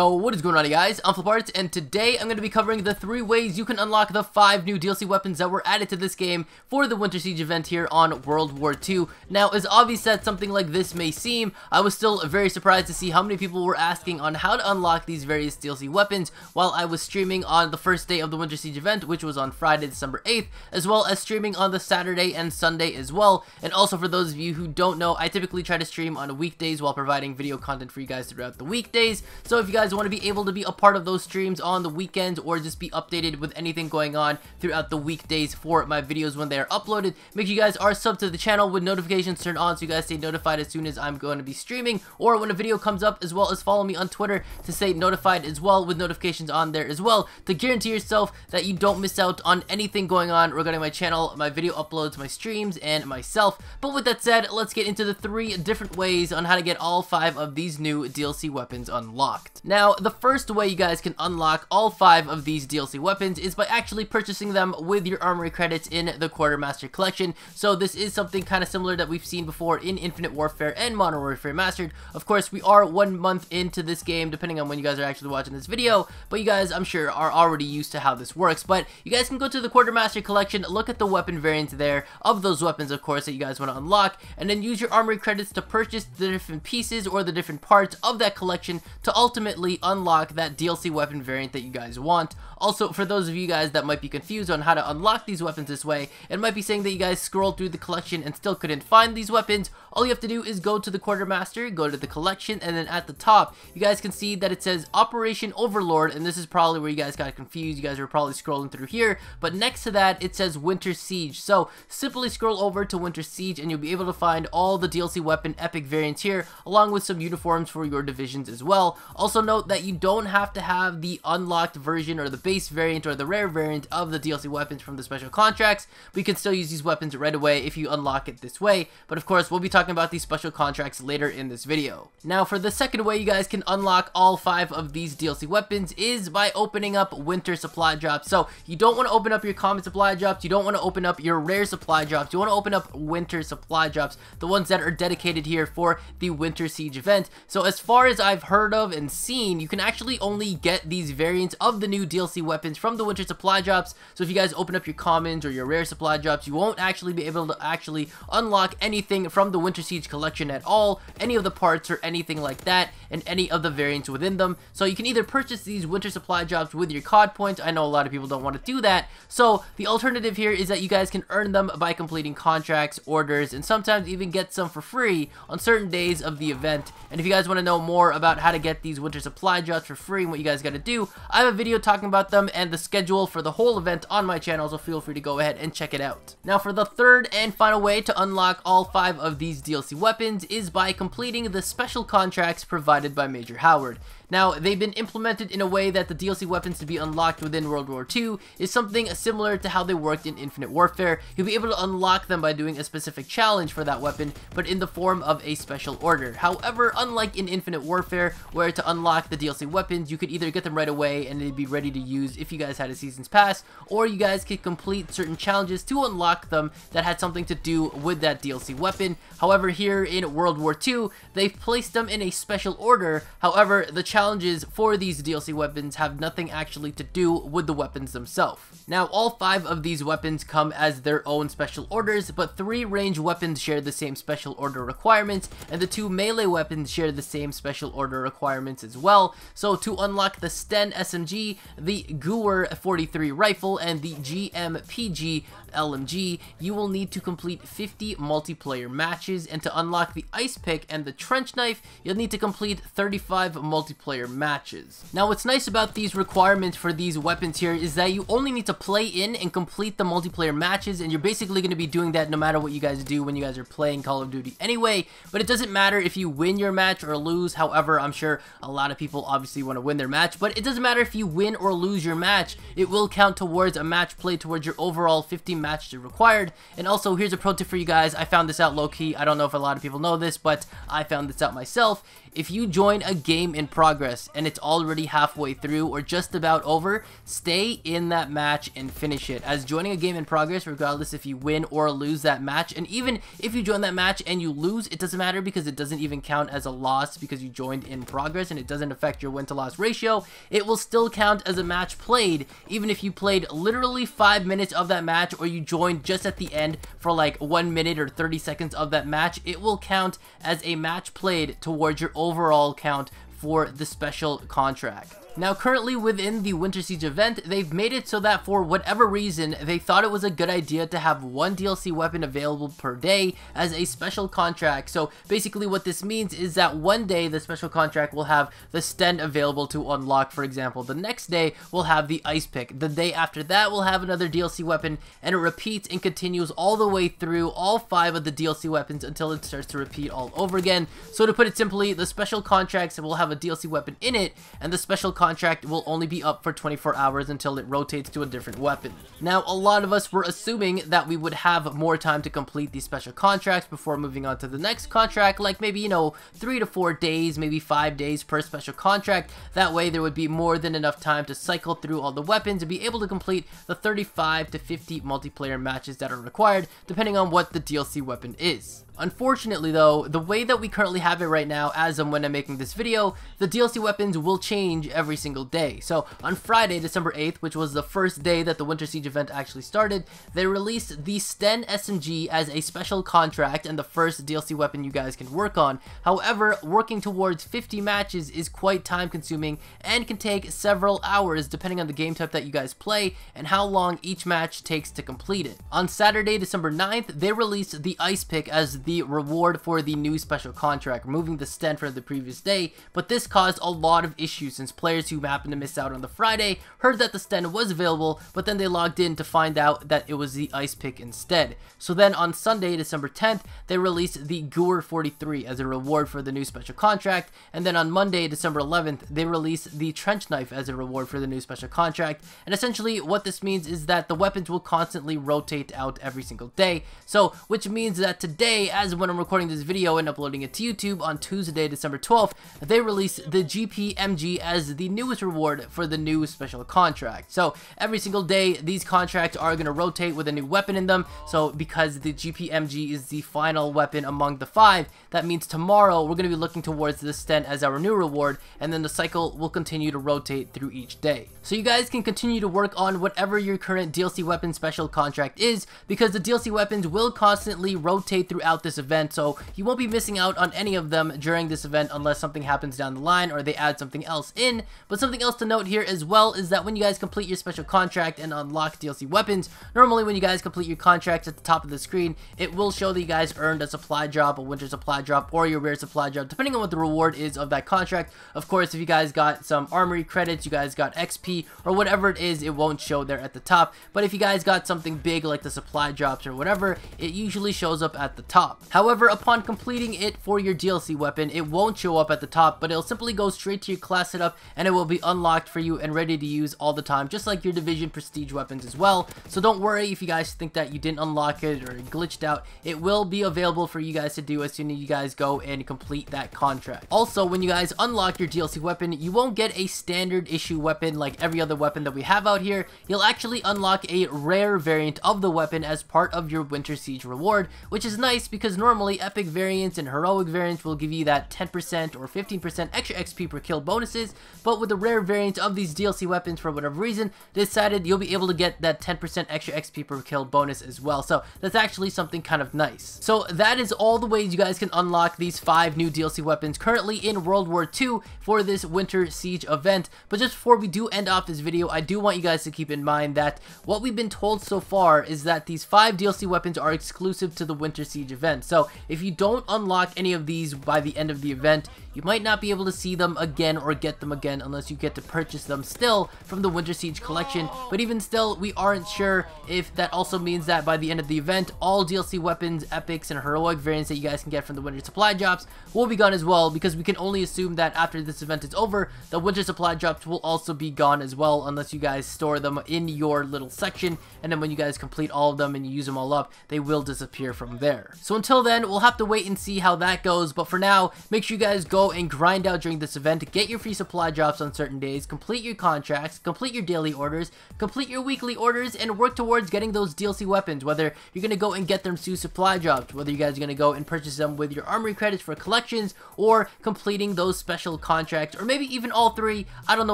Yo, what is going on, guys? I'm Fliparts, and today I'm going to be covering the 3 ways you can unlock the 5 new DLC weapons that were added to this game for the Winter Siege event here on World War II. Now, as obvious as something like this may seem, I was still very surprised to see how many people were asking on how to unlock these various DLC weapons while I was streaming on the first day of the Winter Siege event, which was on Friday, December 8th, as well as streaming on the Saturday and Sunday as well. And also, for those of you who don't know, I typically try to stream on weekdays while providing video content for you guys throughout the weekdays. So if you guys want to be able to be a part of those streams on the weekends or just be updated with anything going on throughout the weekdays for my videos when they are uploaded, make sure you guys are subbed to the channel with notifications turned on so you guys stay notified as soon as I'm going to be streaming or when a video comes up, as well as follow me on Twitter to stay notified as well with notifications on there as well to guarantee yourself that you don't miss out on anything going on regarding my channel, my video uploads, my streams, and myself. But with that said, let's get into the 3 different ways on how to get all 5 of these new DLC weapons unlocked. Now, the first way you guys can unlock all 5 of these DLC weapons is by actually purchasing them with your armory credits in the Quartermaster collection. So this is something kind of similar that we've seen before in Infinite Warfare and Modern Warfare Mastered. Of course, we are 1 month into this game, depending on when you guys are actually watching this video, but you guys, I'm sure, are already used to how this works. But you guys can go to the Quartermaster collection, look at the weapon variants there of those weapons, of course, that you guys want to unlock, and then use your armory credits to purchase the different pieces or the different parts of that collection to ultimately unlock that DLC weapon variant that you guys want. Also, for those of you guys that might be confused on how to unlock these weapons this way, and might be saying that you guys scrolled through the collection and still couldn't find these weapons, all you have to do is go to the Quartermaster, go to the collection, and then at the top, you guys can see that it says Operation Overlord, and this is probably where you guys got confused. You guys were probably scrolling through here, but next to that, it says Winter Siege. So simply scroll over to Winter Siege, and you'll be able to find all the DLC weapon epic variants here, along with some uniforms for your divisions as well. Also note that you don't have to have the unlocked version or the base variant or the rare variant of the DLC weapons from the special contracts, but you can still use these weapons right away if you unlock it this way. But of course, we'll be talking about these special contracts later in this video. Now, for the second way you guys can unlock all 5 of these DLC weapons is by opening up winter supply drops. So you don't want to open up your common supply drops, you don't want to open up your rare supply drops, you want to open up winter supply drops, the ones that are dedicated here for the Winter Siege event. So as far as I've heard of and seen, you can actually only get these variants of the new DLC weapons from the winter supply drops. So if you guys open up your commons or your rare supply drops, you won't actually be able to actually unlock anything from the Winter Siege collection at all, any of the parts or anything like that, and any of the variants within them. So you can either purchase these winter supply drops with your COD points. I know a lot of people don't want to do that, so the alternative here is that you guys can earn them by completing contracts, orders, and sometimes even get some for free on certain days of the event. And if you guys want to know more about how to get these winter supply drops for free and what you guys got to do, I have a video talking about them and the schedule for the whole event on my channel, so feel free to go ahead and check it out. Now, for the third and final way to unlock all 5 of these DLC weapons is by completing the special contracts provided by Major Howard. Now, they've been implemented in a way that the DLC weapons to be unlocked within World War II is something similar to how they worked in Infinite Warfare. You'll be able to unlock them by doing a specific challenge for that weapon, but in the form of a special order. However, unlike in Infinite Warfare, where to unlock the DLC weapons, you could either get them right away and they'd be ready to use if you guys had a Season's Pass, or you guys could complete certain challenges to unlock them that had something to do with that DLC weapon. However, here in World War II, they've placed them in a special order. However, the challenges for these DLC weapons have nothing actually to do with the weapons themselves. Now, all 5 of these weapons come as their own special orders, but 3 range weapons share the same special order requirements, and the 2 melee weapons share the same special order requirements as well. So to unlock the Sten SMG, the Gewehr 43 rifle, and the GMPG LMG, you will need to complete 50 multiplayer matches, and to unlock the Ice Pick and the Trench Knife, you'll need to complete 35 multiplayer matches. Now, what's nice about these requirements for these weapons here is that you only need to play in and complete the multiplayer matches, and you're basically going to be doing that no matter what you guys do when you guys are playing Call of Duty anyway. But it doesn't matter if you win your match or lose. However, I'm sure a lot of people obviously want to win their match, but it doesn't matter if you win or lose your match. It will count towards a match play towards your overall 50 matches required. And also, here's a pro tip for you guys. I found this out low-key. I don't know if a lot of people know this, but I found this out myself. if you join a game in progress and it's already halfway through or just about over, stay in that match and finish it, as joining a game in progress, regardless if you win or lose that match, and even if you join that match and you lose, it doesn't matter because it doesn't even count as a loss because you joined in progress and it doesn't affect your win to loss ratio. It will still count as a match played, even if you played literally 5 minutes of that match or you joined just at the end for like 1 minute or 30 seconds of that match. It will count as a match played towards your overall count for the special contract. Now, currently within the Winter Siege event, they've made it so that for whatever reason, they thought it was a good idea to have one DLC weapon available per day as a special contract. So basically what this means is that one day the special contract will have the Sten available to unlock, for example. The next day we'll have the Ice Pick. The day after that we'll have another DLC weapon, and it repeats and continues all the way through all 5 of the DLC weapons until it starts to repeat all over again. So to put it simply, the special contracts will have a DLC weapon in it, and the special contract will only be up for 24 hours until it rotates to a different weapon. Now, a lot of us were assuming that we would have more time to complete these special contracts before moving on to the next contract, like maybe, you know, 3 to 4 days, maybe 5 days per special contract. That way there would be more than enough time to cycle through all the weapons and be able to complete the 35 to 50 multiplayer matches that are required, depending on what the DLC weapon is. Unfortunately though, the way that we currently have it right now, as of when I'm making this video, the DLC weapons will change every single day. So on Friday, December 8th, which was the first day that the Winter Siege event actually started, they released the Sten SMG as a special contract and the first DLC weapon you guys can work on. However, working towards 50 matches is quite time consuming and can take several hours depending on the game type that you guys play and how long each match takes to complete it. On Saturday, December 9th, they released the Ice Pick as the reward for the new special contract, removing the Sten from the previous day, but this caused a lot of issues since players who happened to miss out on the Friday heard that the Sten was available, but then they logged in to find out that it was the Ice Pick instead. So then on Sunday, December 10th, they released the Goer 43 as a reward for the new special contract, and then on Monday, December 11th, they released the Trench Knife as a reward for the new special contract. And essentially what this means is that the weapons will constantly rotate out every single day, so which means that today, as when I'm recording this video and uploading it to YouTube on Tuesday, December 12th, they released the GPMG as the newest reward for the new special contract. So every single day, these contracts are going to rotate with a new weapon in them. So because the GPMG is the final weapon among the 5, that means tomorrow we're going to be looking towards the Sten as our new reward, and then the cycle will continue to rotate through each day. So you guys can continue to work on whatever your current DLC weapon special contract is, because the DLC weapons will constantly rotate throughout this event, so you won't be missing out on any of them during this event unless something happens down the line or they add something else in. But something else to note here as well is that when you guys complete your special contract and unlock DLC weapons, normally when you guys complete your contract at the top of the screen, it will show that you guys earned a supply drop, a winter supply drop, or your rare supply drop, depending on what the reward is of that contract. Of course, if you guys got some armory credits, you guys got XP, or whatever it is, it won't show there at the top. But if you guys got something big like the supply drops or whatever, it usually shows up at the top. However, upon completing it for your DLC weapon, it won't show up at the top, but it'll simply go straight to your class setup and it will be unlocked for you and ready to use all the time, just like your Division Prestige weapons as well. So don't worry if you guys think that you didn't unlock it or it glitched out. It will be available for you guys to do as soon as you guys go and complete that contract. Also, when you guys unlock your DLC weapon, you won't get a standard issue weapon like every other weapon that we have out here. You'll actually unlock a rare variant of the weapon as part of your Winter Siege reward, which is nice because normally epic variants and heroic variants will give you that 10% or 15% extra XP per kill bonuses, but with the rare variant of these DLC weapons, for whatever reason, they decided you'll be able to get that 10% extra XP per kill bonus as well. So that's actually something kind of nice. So that is all the ways you guys can unlock these 5 new DLC weapons currently in World War II for this Winter Siege event. But just before we do end off this video, I do want you guys to keep in mind that what we've been told so far is that these 5 DLC weapons are exclusive to the Winter Siege event. So if you don't unlock any of these by the end of the event, you might not be able to see them again or get them again unless you get to purchase them still from the Winter Siege collection. But even still, we aren't sure if that also means that by the end of the event, all DLC weapons, epics, and heroic variants that you guys can get from the Winter Supply Drops will be gone as well, because we can only assume that after this event is over, the Winter Supply Drops will also be gone as well, unless you guys store them in your little section, and then when you guys complete all of them and you use them all up, they will disappear from there. So until then, we'll have to wait and see how that goes, but for now, make sure you guys go go and grind out during this event, get your free supply drops on certain days, complete your contracts, complete your daily orders, complete your weekly orders, and work towards getting those DLC weapons, whether you're going to go and get them through supply drops, whether you guys are going to go and purchase them with your armory credits for collections, or completing those special contracts, or maybe even all three. I don't know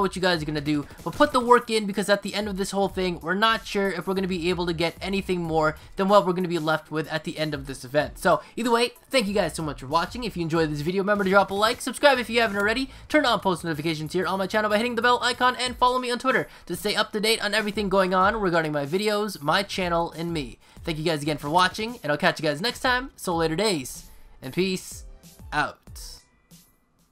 what you guys are going to do, but put the work in, because at the end of this whole thing, we're not sure if we're going to be able to get anything more than what we're going to be left with at the end of this event. So either way, thank you guys so much for watching. If you enjoyed this video, remember to drop a like, subscribe if you haven't already, turn on post notifications here on my channel by hitting the bell icon, and follow me on Twitter to stay up to date on everything going on regarding my videos, my channel, and me. Thank you guys again for watching, and I'll catch you guys next time. So later days, and peace out.